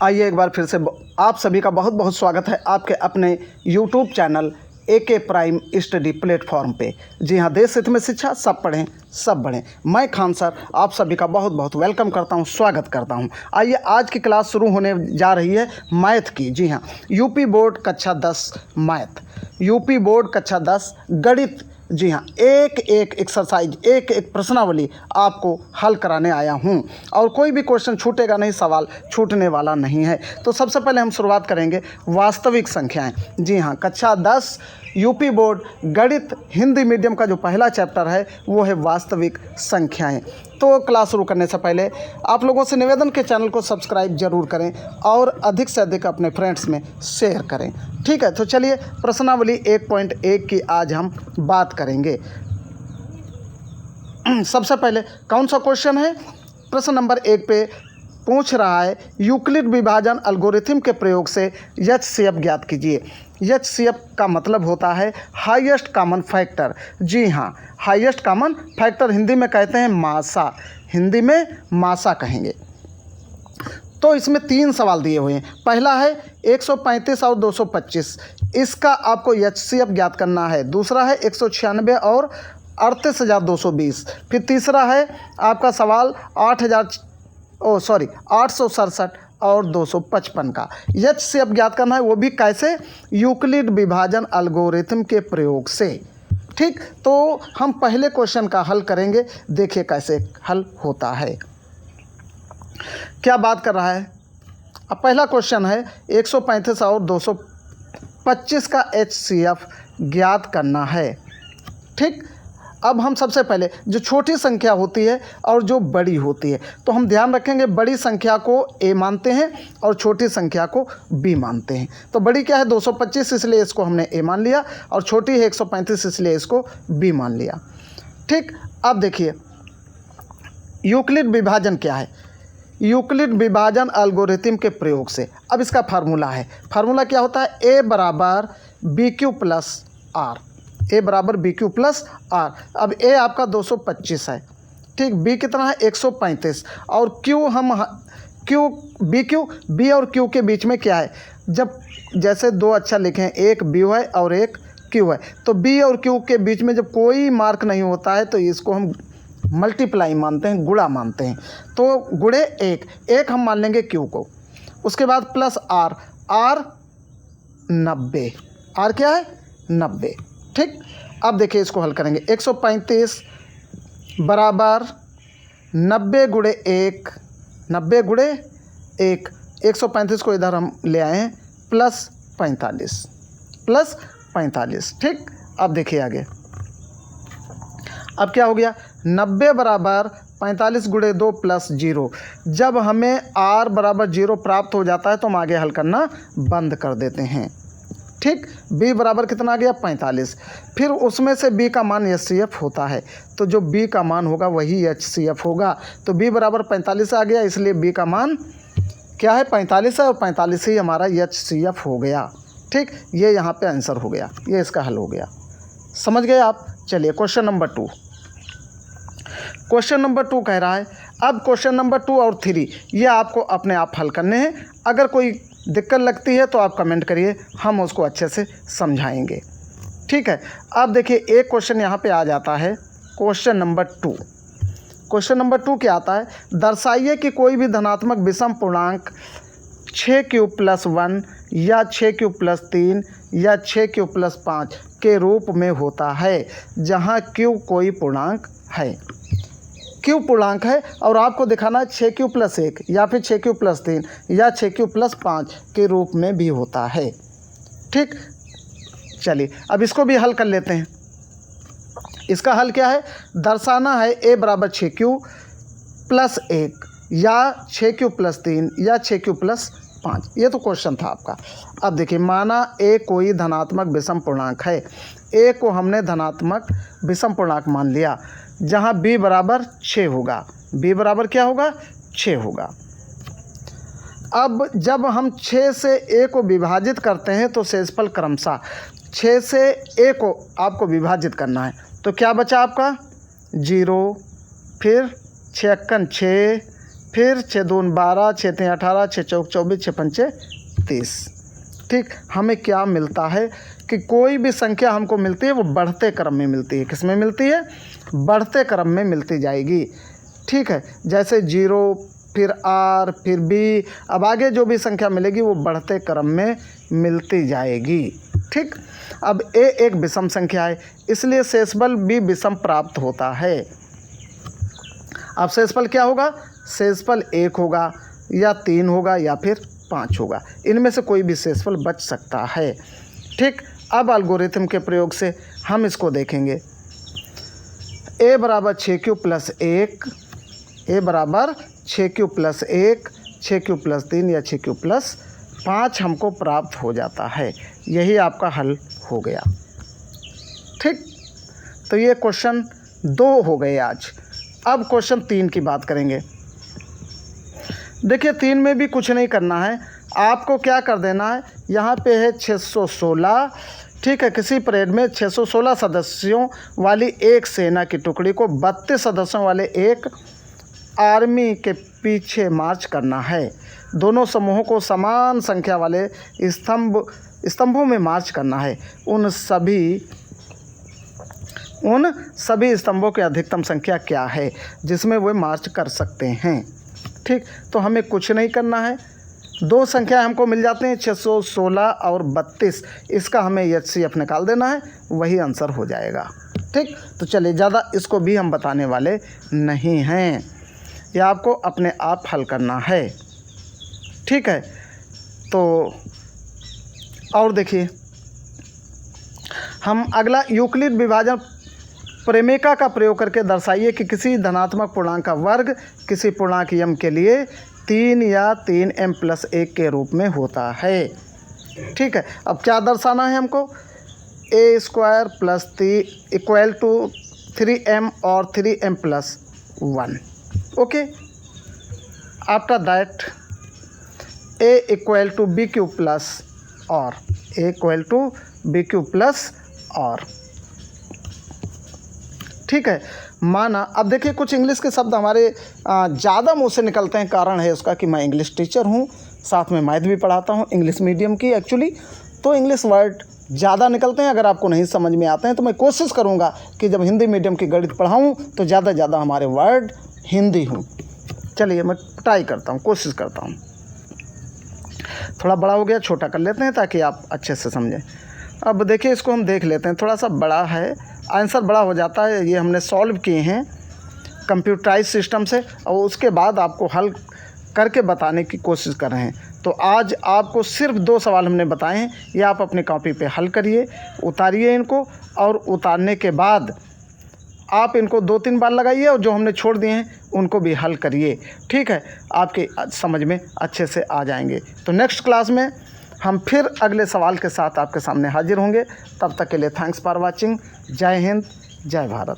आइए एक बार फिर से आप सभी का बहुत बहुत स्वागत है आपके अपने YouTube channel AK prime study platform पे। जी हाँ, देश हित में शिक्षा, सब पढ़ें सब बढ़ें। मैं खान सर आप सभी का बहुत बहुत वेलकम करता हूँ, स्वागत करता हूँ। आइए आज की क्लास शुरू होने जा रही है मैथ की। जी हाँ, यूपी बोर्ड कक्षा 10 मैथ, यूपी बोर्ड कक्षा 10 गणित। जी हाँ, एक एक एक्सरसाइज, एक एक प्रश्नावली आपको हल कराने आया हूँ और कोई भी क्वेश्चन छूटेगा नहीं, सवाल छूटने वाला नहीं है। तो सबसे पहले हम शुरुआत करेंगे वास्तविक संख्याएं। जी हाँ, कक्षा 10 यूपी बोर्ड गणित हिंदी मीडियम का जो पहला चैप्टर है वो है वास्तविक संख्याएं। तो क्लास शुरू करने से पहले आप लोगों से निवेदन के चैनल को सब्सक्राइब जरूर करें और अधिक से अधिक अपने फ्रेंड्स में शेयर करें। ठीक है, तो चलिए प्रश्नावली 1.1 की आज हम बात करेंगे। सबसे पहले कौन सा क्वेश्चन है? प्रश्न नंबर 1 पे पूछ रहा है यूक्लिड विभाजन एल्गोरिथम के प्रयोग से HCF ज्ञात कीजिए। HCF का मतलब होता है हाईएस्ट कॉमन फैक्टर। जी हाँ, हाईएस्ट कॉमन फैक्टर हिंदी में कहते हैं मासा, हिंदी में मासा कहेंगे। तो इसमें 3 सवाल दिए हुए हैं। पहला है 135 और 225, इसका आपको HCF ज्ञात करना है। दूसरा है 196 और 38,220। फिर तीसरा है आपका सवाल 867 और 255 का HCF ज्ञात करना है। वो भी कैसे? यूक्लिड विभाजन एल्गोरिथम के प्रयोग से। ठीक, तो हम पहले क्वेश्चन का हल करेंगे, देखिए कैसे हल होता है। क्या बात कर रहा है? अब पहला क्वेश्चन है 135 और 225 का HCF ज्ञात करना है। ठीक, अब हम सबसे पहले जो छोटी संख्या होती है और जो बड़ी होती है, तो हम ध्यान रखेंगे बड़ी संख्या को A मानते हैं और छोटी संख्या को B मानते हैं। तो बड़ी क्या है? 225, इसलिए इसको हमने A मान लिया, और छोटी है 135, इसलिए इसको B मान लिया। ठीक, अब देखिए यूक्लिड विभाजन क्या है। यूक्लिड विभाजन एल्गोरिथम के प्रयोग से, अब इसका फार्मूला है। फार्मूला क्या होता है? A बराबर BQ प्लस R, A बराबर BQ प्लस R। अब A आपका 225 है, ठीक, B कितना है? 135, और B और Q के बीच में क्या है? जब जैसे दो अक्षर लिखे हैं, एक B है और एक Q है, तो B और Q के बीच में जब कोई मार्क नहीं होता है तो इसको हम मल्टीप्लाई मानते हैं, गुणा मानते हैं। तो गुणे एक हम मान लेंगे Q को। उसके बाद प्लस R 90, R क्या है? 90। ठीक, अब देखिए इसको हल करेंगे। 135 बराबर 90 गुणे 1, 90 गुणे 1, 135 को इधर हम ले आए हैं, प्लस 45। ठीक, अब देखिए आगे, अब क्या हो गया? 90 बराबर 45 गुणे 2 प्लस 0। जब हमें R बराबर 0 प्राप्त हो जाता है तो हम आगे हल करना बंद कर देते हैं। ठीक, B बराबर कितना आ गया? 45। फिर उसमें से B का मान HCF होता है, तो जो B का मान होगा वही HCF होगा। तो B बराबर 45 आ गया, इसलिए B का मान क्या है? 45 है, और 45 ही हमारा HCF हो गया। ठीक, ये यहाँ पे आंसर हो गया, ये इसका हल हो गया। समझ गए आप? चलिए क्वेश्चन नंबर 2। क्वेश्चन नंबर 2 कह रहा है, अब क्वेश्चन नंबर 2 और 3 ये आपको अपने आप हल करने हैं। अगर कोई दिक्कत लगती है तो आप कमेंट करिए, हम उसको अच्छे से समझाएंगे। ठीक है, अब देखिए एक क्वेश्चन यहाँ पे आ जाता है, क्वेश्चन नंबर 2। क्वेश्चन नंबर 2 क्या आता है? दर्शाइए कि कोई भी धनात्मक विषम पूर्णांक 6Q प्लस 1 या 6Q प्लस 3 या 6Q प्लस 5 के रूप में होता है, जहाँ Q कोई पूर्णांक है। Q पूर्णांक है और आपको दिखाना है 6Q प्लस 1 या फिर 6Q प्लस 3 या 6Q प्लस 5 के रूप में भी होता है। ठीक, चलिए अब इसको भी हल कर लेते हैं। इसका हल क्या है? दर्शाना है A बराबर 6Q प्लस 1 या 6Q प्लस 3 या 6Q प्लस 5। ये तो क्वेश्चन था आपका। अब देखिए, माना A कोई धनात्मक विषम पूर्णांक है। A को हमने धनात्मक विषम पूर्णांक मान लिया, जहाँ B बराबर 6 होगा। B बराबर क्या होगा? 6 होगा। अब जब हम 6 से A को विभाजित करते हैं तो शेषफल क्रमशः 6 से A को आपको विभाजित करना है, तो क्या बचा आपका? 0, फिर 6 × 6, फिर 6 दून 12, 6 तीन 18, 6 चौक 24, 6 पंचे 30। ठीक, हमें क्या मिलता है कि कोई भी संख्या हमको मिलती है वो बढ़ते क्रम में मिलती है। किस में मिलती है? बढ़ते क्रम में मिलती जाएगी। ठीक है, जैसे 0, फिर R, फिर B, अब आगे जो भी संख्या मिलेगी वो बढ़ते क्रम में मिलती जाएगी। ठीक, अब A एक विषम संख्या है, इसलिए शेषफल भी विषम प्राप्त होता है। अब शेषफल क्या होगा? शेषफल 1 होगा या 3 होगा या फिर 5 होगा, इनमें से कोई भी शेषफल बच सकता है। ठीक, अब एल्गोरिथम के प्रयोग से हम इसको देखेंगे। a बराबर 6q प्लस 1, a बराबर 6q प्लस 1, 6q प्लस 3 या 6q प्लस 5 हमको प्राप्त हो जाता है। यही आपका हल हो गया। ठीक, तो ये क्वेश्चन 2 हो गए आज। अब क्वेश्चन 3 की बात करेंगे। देखिए 3 में भी कुछ नहीं करना है, आपको क्या कर देना है, यहाँ पे है 616। ठीक है, किसी परेड में 616 सदस्यों वाली एक सेना की टुकड़ी को 32 सदस्यों वाले एक आर्मी के पीछे मार्च करना है। दोनों समूहों को समान संख्या वाले स्तंभों में मार्च करना है। उन सभी स्तंभों की अधिकतम संख्या क्या है जिसमें वे मार्च कर सकते हैं। ठीक, तो हमें कुछ नहीं करना है, 2 संख्या हमको मिल जाते हैं 616 और 32, इसका हमें HCF निकाल देना है, वही आंसर हो जाएगा। ठीक, तो चलिए ज़्यादा इसको भी हम बताने वाले नहीं हैं, यह आपको अपने आप हल करना है। ठीक है, तो और देखिए हम अगला यूक्लिड विभाजन प्रेमिका का प्रयोग करके दर्शाइए कि किसी धनात्मक पूर्णांक का वर्ग किसी पूर्णांक m के लिए 3 या 3m प्लस 1 के रूप में होता है। ठीक है, अब क्या दर्शाना है हमको, a² plus 3 equal to 3m और 3m plus 1। Okay, after that a equal to b³ plus और a equal to b³ plus और। ठीक है, माना, अब देखिए कुछ इंग्लिश के शब्द हमारे ज़्यादा मुँह से निकलते हैं, कारण है उसका कि मैं इंग्लिश टीचर हूँ, साथ में मैथ भी पढ़ाता हूँ इंग्लिश मीडियम की एक्चुअली, तो इंग्लिश वर्ड ज़्यादा निकलते हैं। अगर आपको नहीं समझ में आते हैं तो मैं कोशिश करूँगा कि जब हिंदी मीडियम की गणित पढ़ाऊँ तो ज़्यादा हमारे वर्ड हिंदी हूँ। चलिए मैं ट्राई करता हूँ, कोशिश करता हूँ। थोड़ा बड़ा हो गया, छोटा कर लेते हैं ताकि आप अच्छे से समझें। अब देखिए इसको हम देख लेते हैं, थोड़ा सा बड़ा है, आंसर बड़ा हो जाता है। ये हमने सॉल्व किए हैं कंप्यूटराइज सिस्टम से और उसके बाद आपको हल करके बताने की कोशिश कर रहे हैं। तो आज आपको सिर्फ 2 सवाल हमने बताए हैं, ये आप अपनी कॉपी पे हल करिए, उतारिए इनको, और उतारने के बाद आप इनको 2-3 बार लगाइए और जो हमने छोड़ दिए हैं उनको भी हल करिए। ठीक है, आपके समझ में अच्छे से आ जाएंगे। तो नेक्स्ट क्लास में हम फिर अगले सवाल के साथ आपके सामने हाजिर होंगे। तब तक के लिए थैंक्स फॉर वाचिंग। जय हिंद, जय भारत।